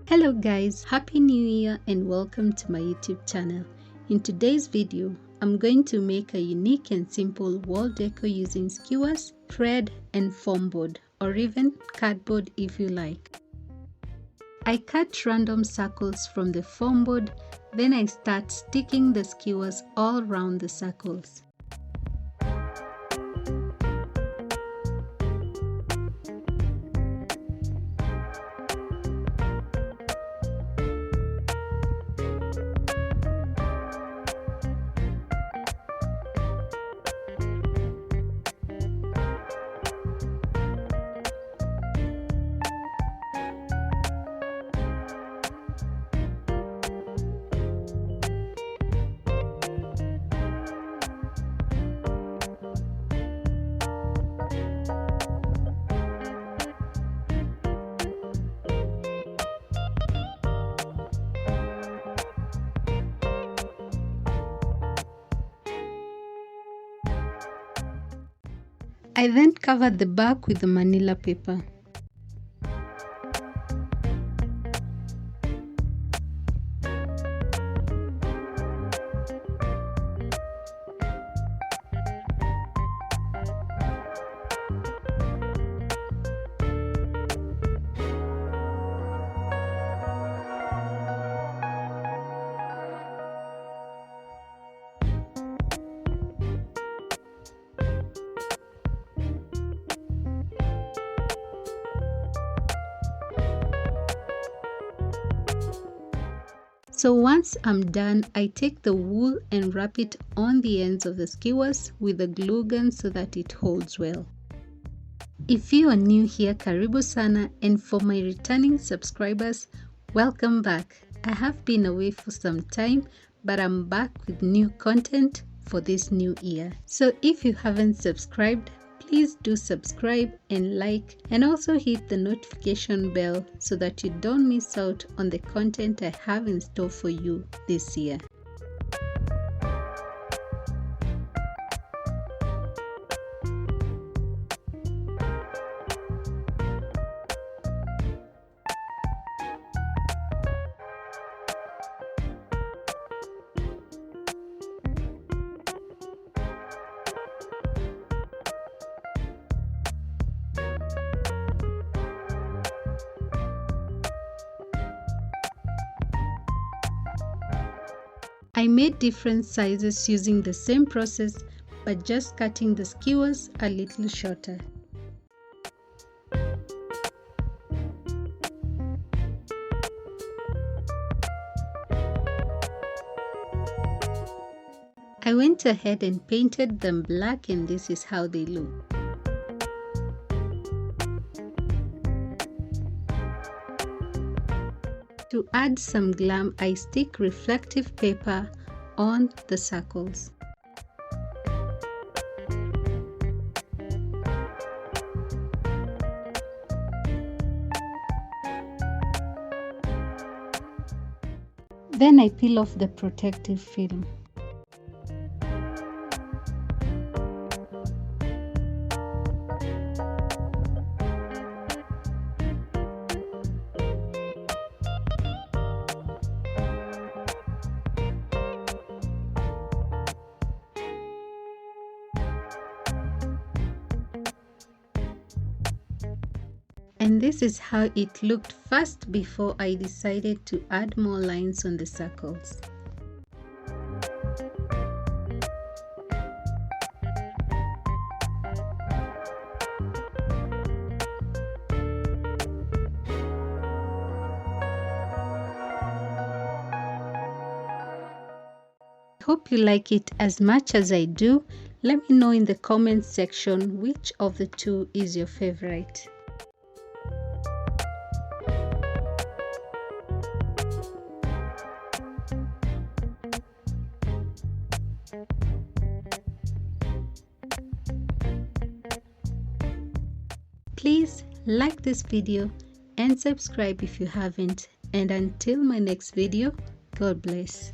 Hello guys, happy new year and welcome to my YouTube channel. In today's video, I'm going to make a unique and simple wall decor using skewers, thread and foam board, or even cardboard if you like. I cut random circles from the foam board, then I start sticking the skewers all around the circles. I then covered the back with the manila paper. So once I'm done, I take the wool and wrap it on the ends of the skewers with a glue gun so that it holds well. If you are new here, karibu sana, and for my returning subscribers, welcome back. I have been away for some time, but I'm back with new content for this new year. So if you haven't subscribed, please do subscribe and like, and also hit the notification bell so that you don't miss out on the content I have in store for you this year. I made different sizes using the same process, but just cutting the skewers a little shorter. I went ahead and painted them black, and this is how they look. To add some glam, I stick reflective paper on the circles. Then I peel off the protective film. And this is how it looked first before I decided to add more lines on the circles. Hope you like it as much as I do. Let me know in the comments section which of the two is your favorite. Please like this video and subscribe if you haven't. And until my next video, God bless.